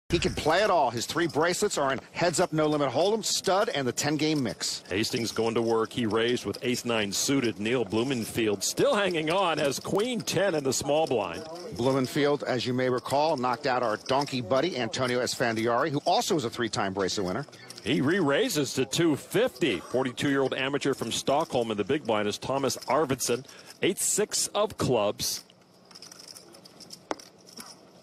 He can play it all. His 3 bracelets are in Heads Up, No Limit Hold'em, Stud, and the 10-game mix. Hastings going to work. He raised with ace-9 suited. Neil Blumenfield still hanging on as queen-10 in the small blind. Blumenfield, as you may recall, knocked out our donkey buddy, Antonio Esfandiari, who also is a 3-time bracelet winner. He re-raises to 250. 42-year-old amateur from Stockholm in the big blind is Thomas Arvidsson. 8-6 of clubs.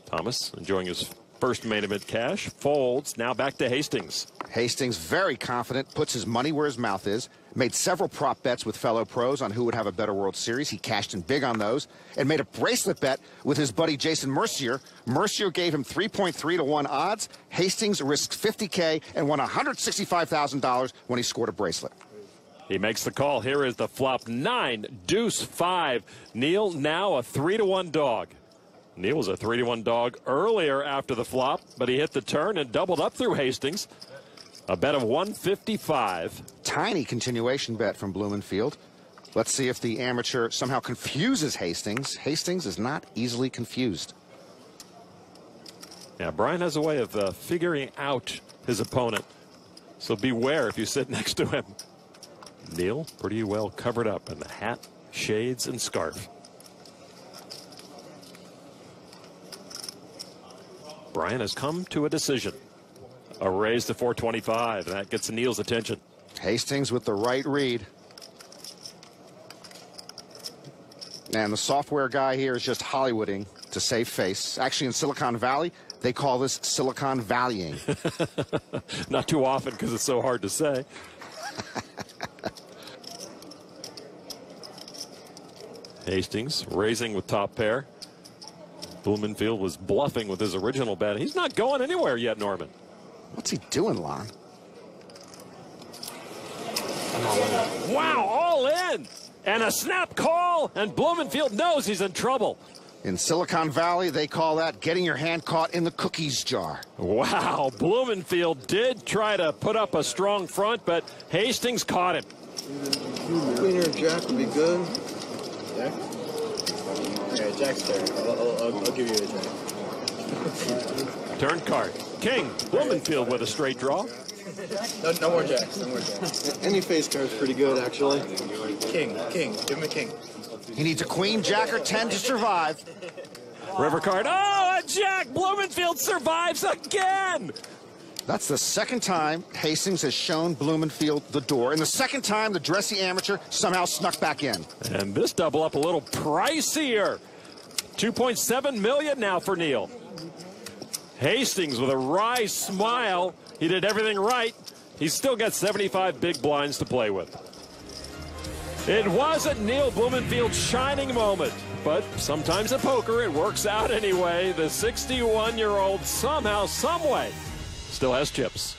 Thomas enjoying his first main event cash. Folds. Now back to Hastings. Hastings very confident, puts his money where his mouth is, made several prop bets with fellow pros on who would have a better World Series. He cashed in big on those and made a bracelet bet with his buddy Jason Mercier. Mercier gave him 3.3 to 1 odds. Hastings risked $50K and won $165,000 when he scored a bracelet. He makes the call. Here is the flop. 9, deuce, 5. Neil now a 3-to-1 dog. Neil was a 3-to-1 dog earlier after the flop, but he hit the turn and doubled up through Hastings. A bet of 155. Tiny continuation bet from Blumenfield. Let's see if the amateur somehow confuses Hastings. Hastings is not easily confused. Yeah, Brian has a way of figuring out his opponent. So beware if you sit next to him. Neil pretty well covered up in the hat, shades, and scarf. Brian has come to a decision. A raise to 425. That gets Neil's attention. Hastings with the right read. And the software guy here is just Hollywooding to save face. Actually, in Silicon Valley, they call this Silicon Valleying. Not too often because it's so hard to say. Hastings raising with top pair. Blumenfield was bluffing with his original bet. He's not going anywhere yet, Norman. What's he doing, Lon? Wow, all in. And a snap call, and Blumenfield knows he's in trouble. In Silicon Valley, they call that getting your hand caught in the cookies jar. Wow, Blumenfield did try to put up a strong front, but Hastings caught him. Queen or jack would be good. Jack? Okay, jack's fair. I'll give you a jack. Turn card. King. Blumenfield with a straight draw. No more jacks. No more jacks. Any face card's pretty good, actually. King. Give him a king. He needs a queen, jack, or 10 to survive. River card. Oh, a jack. Blumenfield survives again. That's the second time Hastings has shown Blumenfield the door, and the second time the dressy amateur somehow snuck back in. And this double up a little pricier. $2.7 million now for Neil. Hastings with a wry smile. He did everything right. He's still got 75 big blinds to play with. It wasn't Neil Blumenfield's shining moment, but sometimes at poker it works out anyway. The 61-year-old somehow, someway, still has chips.